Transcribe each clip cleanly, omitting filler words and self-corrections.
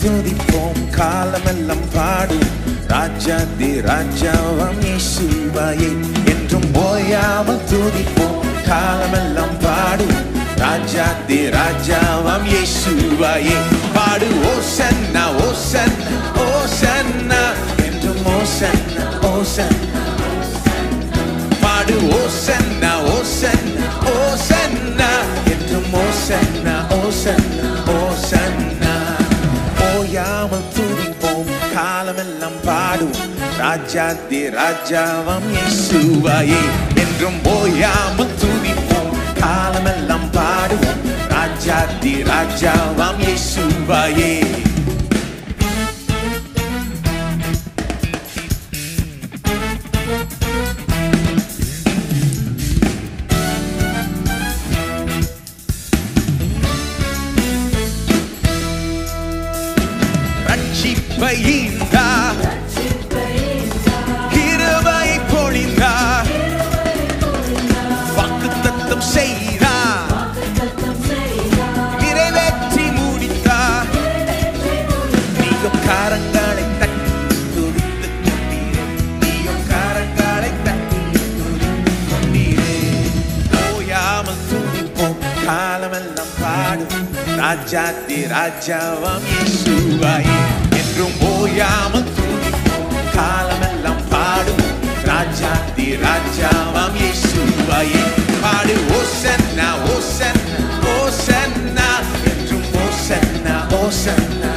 துதிப்போம் காலமெல்லாம் பாடும் ராஜாதி ராஜாவாம் இயேசுவையே என்றும் ஓயாமல் துதிப்போம் காலமெல்லாம் பாடும் ராஜாதி ராஜாவாம் இயேசுவையே பாடு ஓசன்னா ஓசன்னா ஓசன்னா என்றும் ஓசன்னா ஓசன்னா பாடு ஓசன்னா ஓசன்னா ஓசன்னா என்றும் ஓசன்னா ஓசன்னா ஓசன்னா ஓயாமல் துதிப்போம் காலமெல்லாம் பாடும் ராஜாதி ராஜாவாம் இயேசுவையே என்றும் ஓயாமல் துதிப்போம் காலமெல்லாம் பாடுவோம் ராஜாதி ராஜாவாம் இயேசுவையே கிருபை பொழிந்தார் வாக்குத்தத்தம் செய்தார் நிறைவேற்றி முடித்தார் நீயும் காரங்களை தட்டி துதித்துக் கொண்டீரே நீயும் காரங்களை தட்டி துதித்துக் கொண்டீரே ஓயாமல் துதிப்போம் காலமெல்லாம் பாடும் ராஜாதி ராஜாவாம் இயேசுவையே என்றும் ஓயாமல் துதிப்போம் காலமெல்லாம் பாடும் ராஜாதி ராஜாவாம் இயேசுவையே பாடு ஓசன்னா ஓசன்னா ஓசன்னா என்றும் ஓசன்னா ஓசன்னா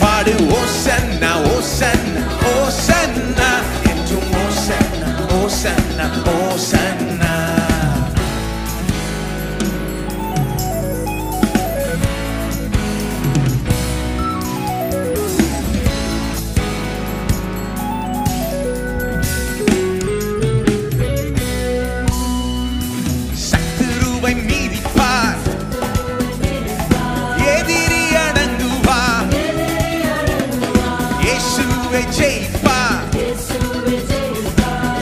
பாடு ஓசன்னா ஓசன்னா ஓசன்னா என்றும் ஓசன்னா ஓசன்னா ஓசன்னா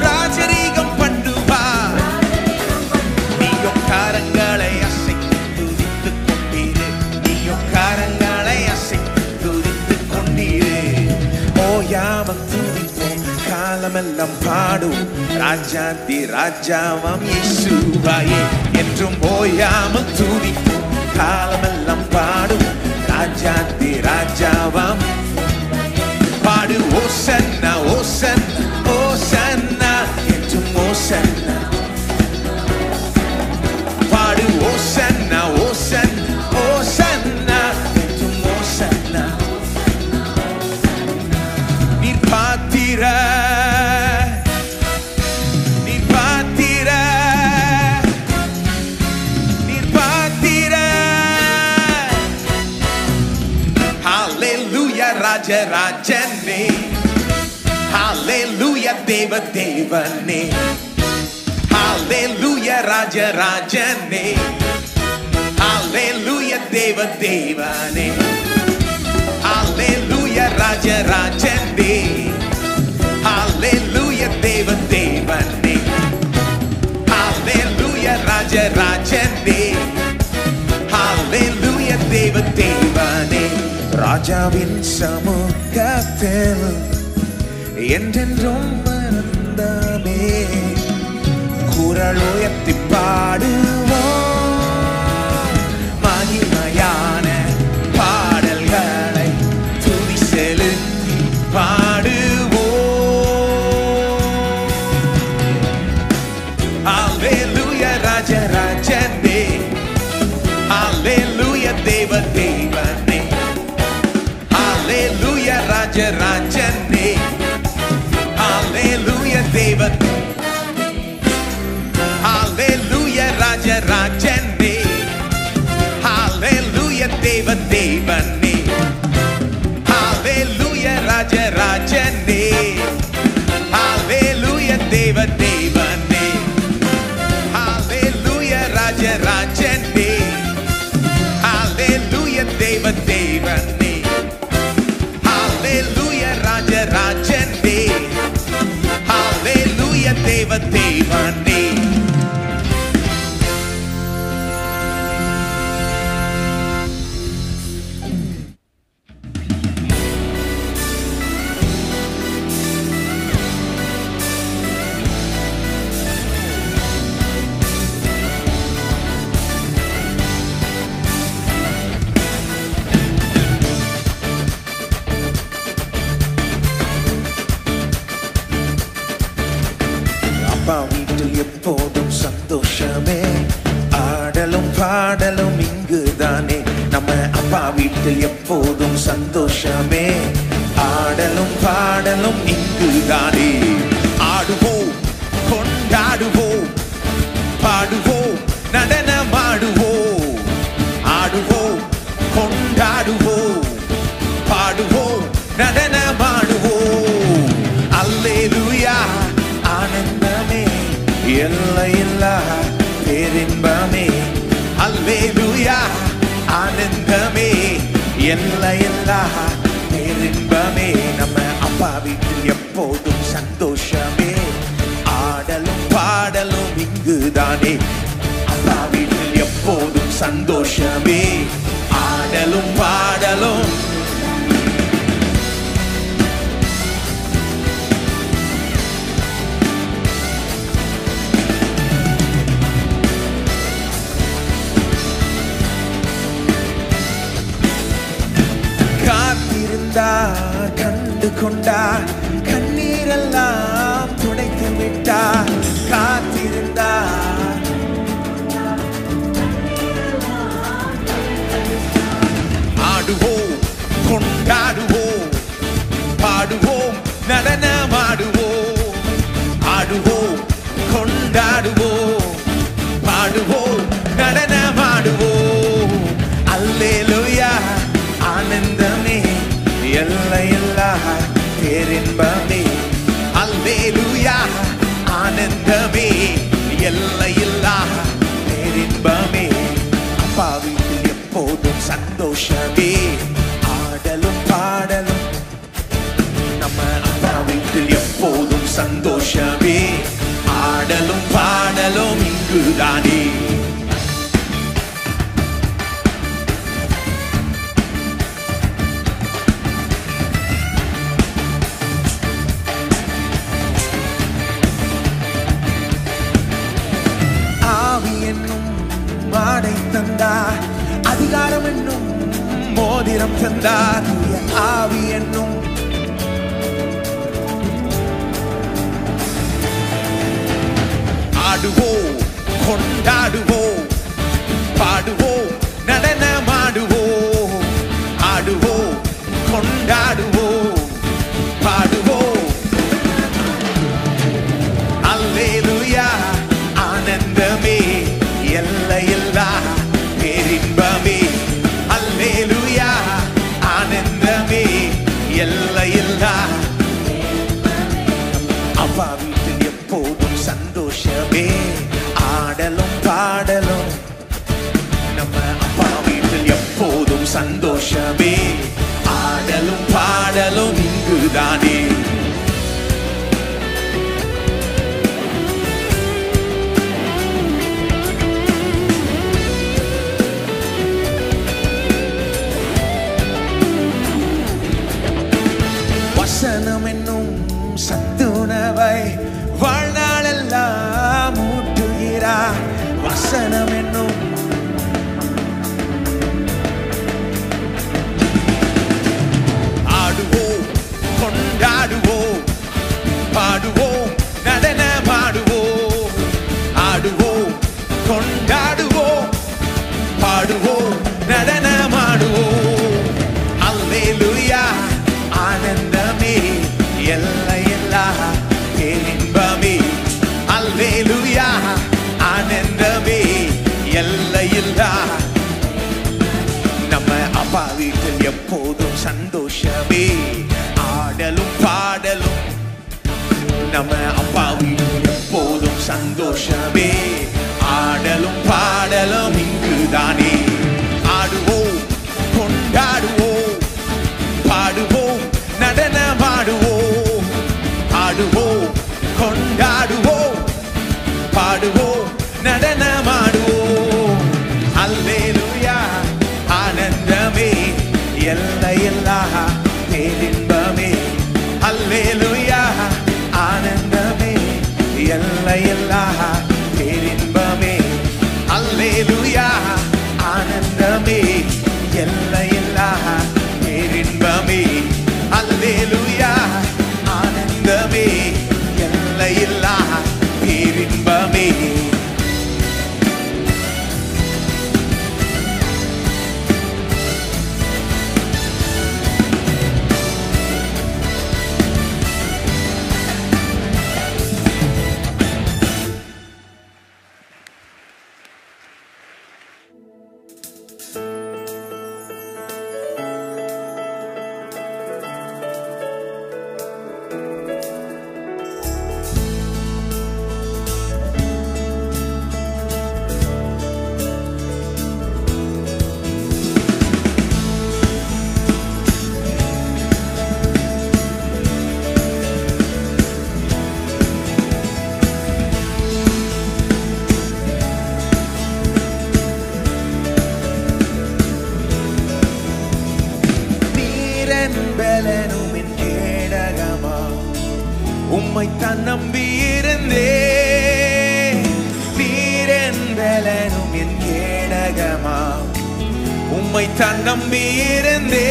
ராஜரீகம் பண்ணுவா நீயும் காரங்களை அசைத்து துதித்துக் கொண்டீரே நீயும் காரங்களை அசைத்து துதித்துக் கொண்டீரே ஓயாமல் துதிப்போம் காலமெல்லாம் பாடும் ராஜாதி ராஜாவாம் இயேசுவையே என்றும் ஓயாமல் துதிப்போம் காலமெல்லாம் பாடும் ராஜாதி ராஜாவாம் பாடு ஓசன்னா ஓசன்னா ஓசன்னா என்றும் ஓசன்னா பாடு ஓசன்னா ஓசன்னா ஓசன்னா என்றும் ஓசன்னா நீர் பாத்திர நீர் பாத்திர நீர் பாத்திர ஹalleluya ராஜராஜனே ஹalleluya தேவ தேவனே ஹalleluya ராஜராஜனே ஹalleluya தேவ தேவனே ஹalleluya ராஜராஜனே ஹalleluya தேவ தேவனே ஹalleluya ராஜராஜனே ஹalleluya தேவ தேவனே ராஜாவின் சமூகத்தில் என்றென்றும் மறந்தமே குரல் உயர்த்தி பாடுவோம் மகிமையான பாடல்களை துதி செலுத்தி பாடுவோம் ஹalleluya ராஜராஜனே ஹalleluya தேவ தேவனே ஹalleluya ராஜராஜனே ஹalleluya தேவ ஹalleluya ராஜராஜனே ஹalleluya தேவ தேவனே ஹalleluya ராஜராஜனே ஹalleluya தேவ தேவனே ஹalleluya ராஜராஜனே ஹalleluya தேவ தேவனே ஹalleluya ராஜராஜனே ஹalleluya தேவ தேவனே சந்தோஷமே ஆடலும் பாடலும் இங்குதானே நம்ம அப்பா வீட்டில் எப்போதும் சந்தோஷமே ஆடலும் பாடலும் இங்குதானே ஆடுவோம் கொண்டாடுவோம் பாடுவோம் நடனமாடுவோம் ஆடுவோம் கொண்டாடுவோம் பாடுவோம் நடனமாடுவோம் அல்லேலூயா ஆனந்தமே எல்லையில்லா பேரின்பமே அல்லேலூயா ஆனந்தமே எல்லையில்லா பேரின்பமே நம்ம அப்பா வீட்டில் எப்போதும் சந்தோஷமே ஆடலும் பாடலும் இங்குதானே அப்பா வீட்டில் எப்போதும் சந்தோஷமே ஆடலும் பாடலும் காத்திருந்தார் கண்டு கொண்டார் கண்ணீரெல்லாம் துடைத்து விட்டார் காத்திருந்தார் ஆடுவோம் கொண்டாடுவோம் பாடுவோம் நடனமாடுவோம் ஆடுவோம் கொண்டாடுவோம் பாடுவோம் நடனமாடுவோம் அல்லேலூயா ஆனந்தமே எல்லையில்லா பேரின்பமே அல்லேலூயா ஆனந்தமே எல்லையில்லா பேரின்பமே அப்பா வீட்டில் எப்போதும் சந்தோஷமே ஆடலும் பாடலும் நம்ம அப்பா வீட்டில் எப்போதும் சந்தோஷமே ஆடலும் பாடலும் இங்குதானே மாடை தந்தார் அதிகாரம் என்னும் மோதிரம் தந்தார் ஆவி என்னும் ஆடுவோம் கொண்டாடுவோம் பாடுவோம் நடனமாடுவோம் ஆடுவோம் கொண்டாடுவோம் பாடுவோம் அல்லேலூயா ஆனந்தமே எல்லையில்லா பேரின்பமே அல்லேலூயா ஆனந்தமே எல்லையில்லா அப்பா வீட்டில் எப்போதும் சந்தோஷமே ஆடலும் பாடலும் நம்ம அப்பா வீட்டில் எப்போதும் சந்தோஷமே ஆடலும் பாடலும் இங்குதானே வசனம் என்னும் சத்துணவை வாழ்நாளெல்லாம் ஊட்டுகிறார் வசனம் என்னும் ஆடுவோம் கொண்டாடுவோம் பாடுவோம் நடனமாடுவோம் ஆடுவோம் கொண்டாடுவோம் பாடுவோம் நடனமாடுவோம் அல்லேலூயா ஆனந்தமே எல்லையில்லா பேரின்பமே அல்லேலூயா ஆனந்தமே எல்லையில்லா நம்ம அப்பா வீட்டில் எப்போதும் சந்தோஷமே ஆடலும் பாடலும் நம்ம அப்பா வீட்டில் எப்போதும் சந்தோஷமே ஆடலும் பாடலும் இங்குதானே ஆடுவோம் கொண்டாடுவோம் பாடுவோம் நடனமாடுவோம் ஆடுவோம் கொண்டாடுவோம் பாடுவோம் நடனமாடுவோம் அல்லேலூயா ஆனந்தமே எல்லையில்லா பேரின்பமே அல்லேலூயா ஆனந்தமே எல்லையில்லா பேரின்பமே அல்லேலூயா ஆனந்தமே எல்லையில்லா பேரின்பமே அல்லேலூயா ஆனந்தமே எல்லையில்லா பேரின்பமே காலமா உம்மை தான் நம்பியிருந்தே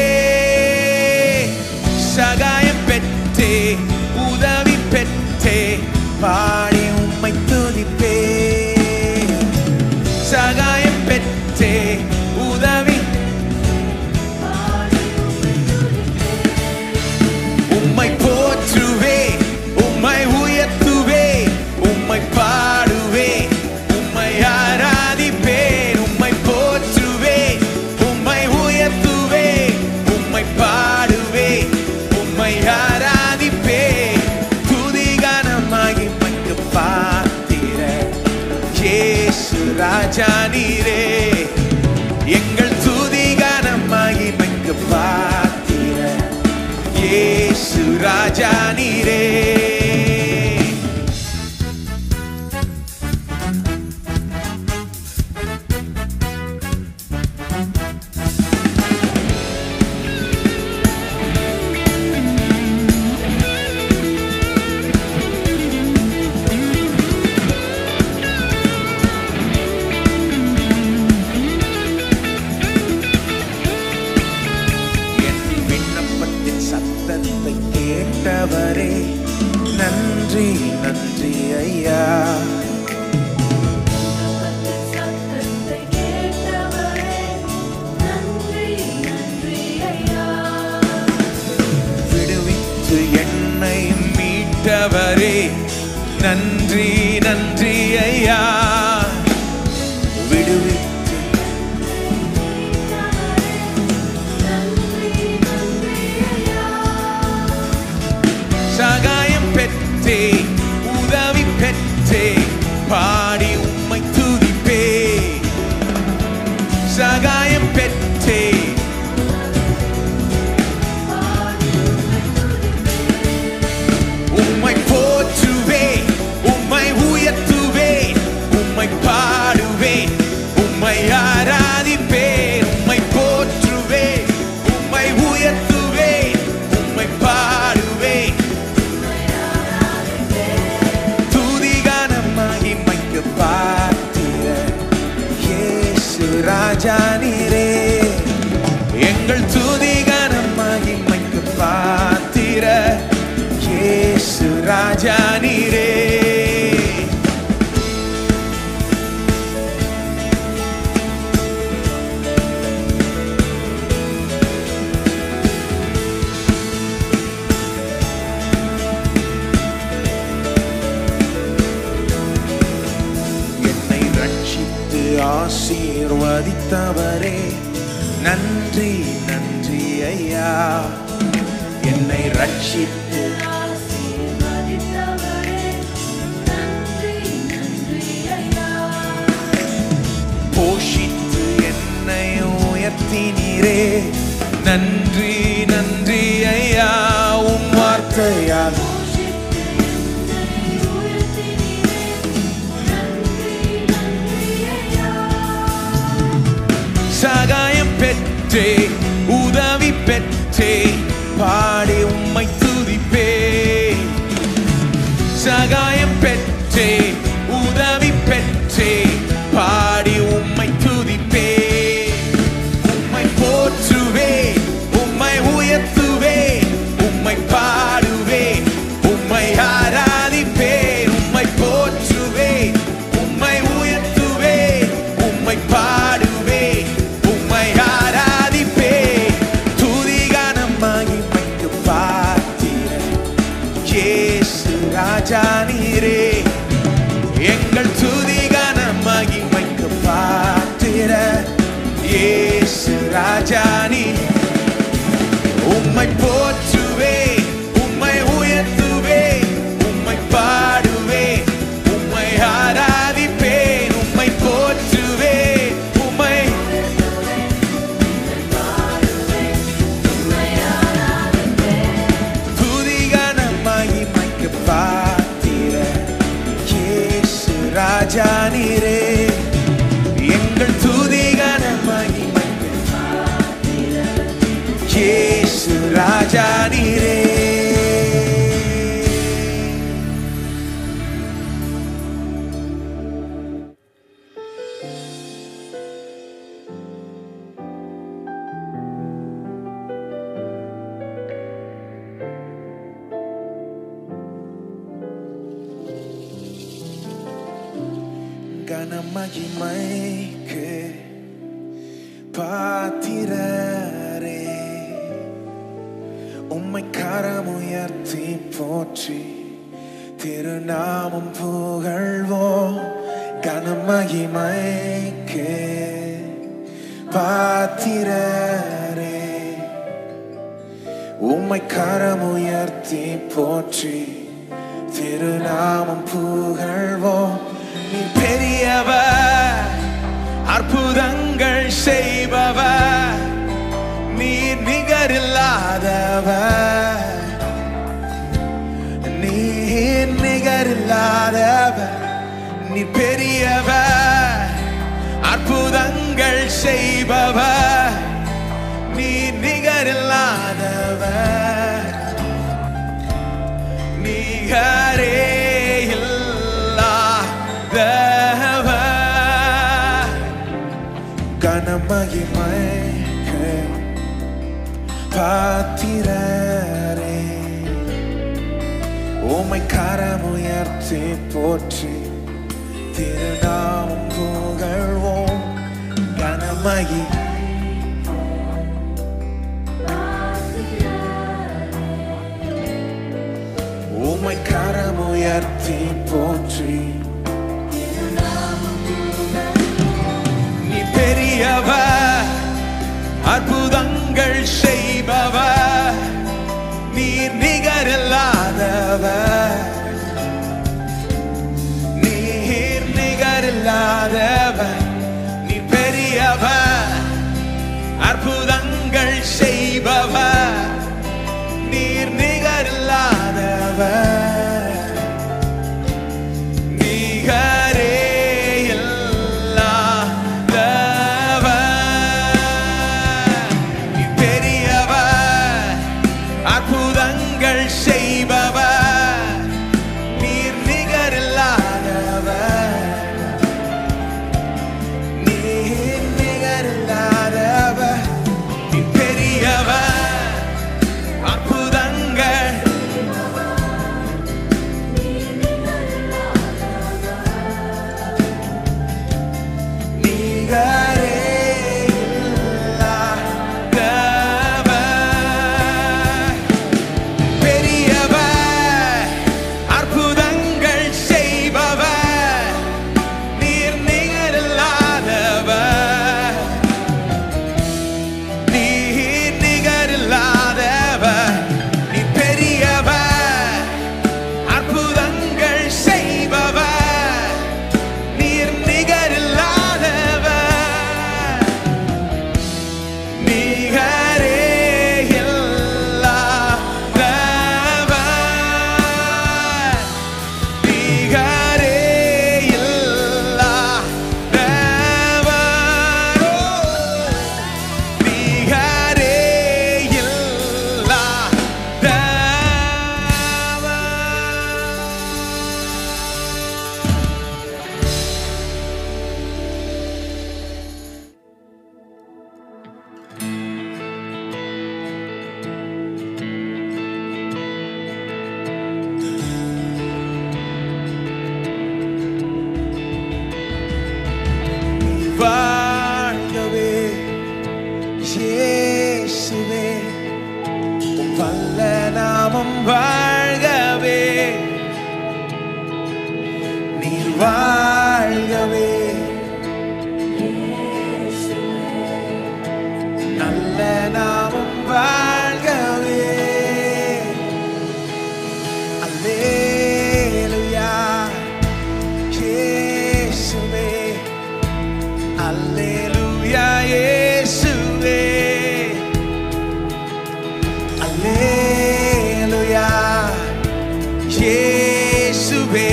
சகாயம் பெற்றே உதவி பெற்றே பாடி உம்மை துதிப்பே சகாயம் பெற்றே உதவி உம்மை போற்றுவே உம்மை உயர்த்துவே உம்மை பாடுவே உம்மை ஆராதிப்பேன் உம்மை போற்றுவே உம்மை உயர்த்துவே உம்மை பாடுவே உம்மை ஆராதிப்பே துதிகானமாகி மக்கு பாத்திர இயேசு ராஜா நீரே எங்கள் துதிகானமாகி மக்கு பாத்திர இயேசு ராஜா நீரே கேட்டவரே நன்றி நன்றி ஐயா விடுவித்து என்னை மீட்டவரே நன்றி நன்றி ஐயா விடுவித்து சகாயம் பெற்றே உதவி பெற்றே பாடி உம்மை துதிப்பே சகாயம் பெற்றே உம்மை போற்றுவே உம்மை உயர்த்துவே உம்மை பாடுவே உம்மை ஆராதிப்பே உம்மை போற்றுவே உம்மை உயர்த்துவே உம்மை பாடுவே ராஜா நீரே எங்கள் துதிகானம் மகிமைக்கு பாத்திர இயேசு ராஜா நீரே என்னை ரட்சித்து ஆசீர்வதித்தவரே நன்றி நன்றி ஐயா என்னை ரட்சித்து போஷித்து என்னை உயர்த்தினீரே நன்றி நன்றி ஐயா உம் வார்த்தையால் சகாயம் பெற்றே உதவி பெற்றே பாடி உம்மை துதிப்பே சகாயம் பெற்றே உதவி பெற்றே பாடி உம்மை துதிப்பே உம்மை போற்றுவே உம்மை உயர்த்துவே உம்மை பாடுவே உம்மை ஆராதிப்பே உம்மை போற்றுவே உம்மை உயர்த்துவே உம்மை பாடுவே உம்மை ஆராதிப்பே துதிகானம் மகிமைக்கு பாத்திர இயேசு ராஜா நீரே எங்கள் துதிகானம் மகிமைக்கு பாத்திர இயேசு ராஜா நீரே உம்மை போற்றுவே உம்மை உயர்த்துவே உம்மை பாடுவே உம்மை ஆராதிப்பேன் உம்மை போற்றுவே உம்மை துதிகானம் மகிமைக்கு பாத்திர இயேசு ராஜா நீரே எங்கள் துதிகானம் மகிமைக்கு பாத்திர இயேசு ராஜா நீரே மகிமைக்கு பாத்திரரே, உம்மை கரமுயர்த்தி போற்றி திருநாமம் புகழ்வோம். கனமகிமைக்கு பாத்திரரே, உம்மை கரமுயர்த்தி போற்றி திருநாமம் புகழ்வோம். நீ பெரியவர், அற்புதங்கள் செய்பவர், நீர் நிகரில்லாதவர், நீர் நிகரில்லாதவர். நீ பெரியவர், அற்புதங்கள் செய்பவர், நீர் நிகரில்லாதவர், நிகரே இல்லாதவர். கனமகிமைக்கு பாத்திரரே, உம்மை கரமுயர்த்தி போற்றி திருநாமம் புகழ்வோம். கனமகி உம்மை கரமுயர்த்தி போற்றி. நீ பெரியவர், அற்புதங்கள் செய்பவர், நீர் நிகரில்லாதவர், நீர் நிகரில்லாதவர். நீர் பெரியவர், அற்புதங்கள் செய்பவர், நீர் நிகரில்லாதவர், நிகரே இல்லாதவர். நீர் பெரியவர், அற்புதங்கள் செய்பவர், நீர் நிகரில்லாதவர், நீர் நிகரில்லாதவர். நீர் பெரியவர், அற்புதங்கள் நிகரே இல்லாதவர். பெரியவர், அற்புதங்கள் செய்பவர், நீர் நிகரில்லாதவர், நீர் நிகரில்லாதவர். நீ பெரியவர், அற்புதங்கள் செய்பவர், நீர் நிகரில்லாதவர், நிகரே இல்லாதவர், நிகரே இல்லாதவர், நிகரே வாழ்கவே இயேசுவே, உம் வல்ல நாமம் வாழ்கவே, நீர் வாழ்கவே, நல்ல நாமம் வாழ்கவே. அல்லேலூயா இயேசுவே, அல்லேலூயா இயேசுவே, அல்லேலூயா இயேசுவே,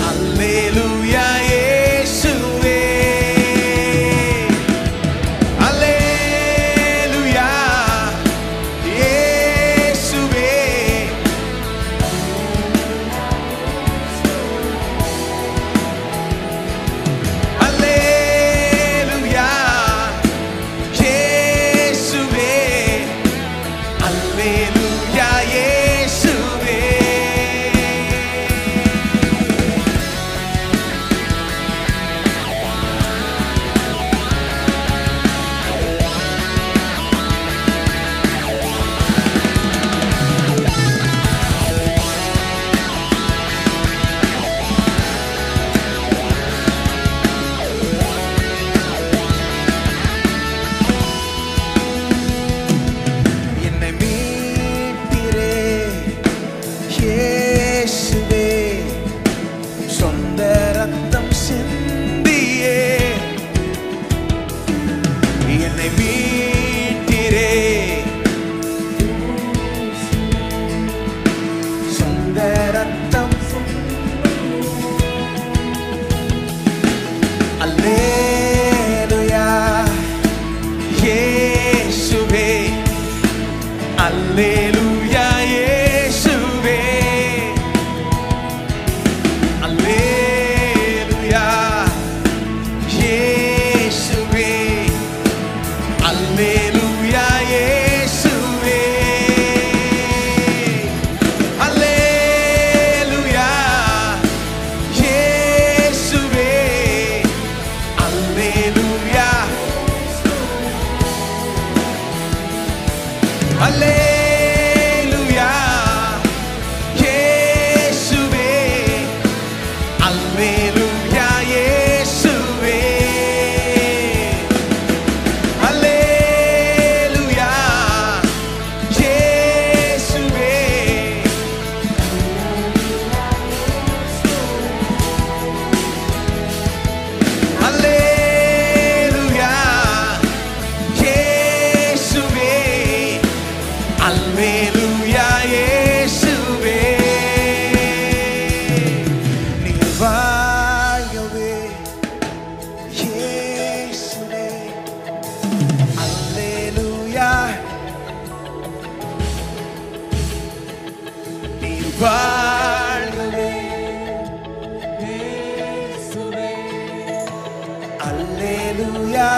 அல்லேலூயா இயேசுவே, அல்லேலூயா அல்லேலூயா இயேசுவே அல்லேலூயா இயேசுவே அல்லேலூயா இயேசுவே அல்லேலூயா இயேசுவே அல்லேலூயா அல்லேலூயா இயேசுவே அல்லேலூயா இயேசுவே அல்லேலூயா இயேசுவே அல்லேலூயா இயேசுவே அல்லேலூயா இயேசுவே நீர் வாழ்கவே இயேசுவே அல்லேலூயா நீர் வாழ்கவே இயேசுவே அல்லேலூயா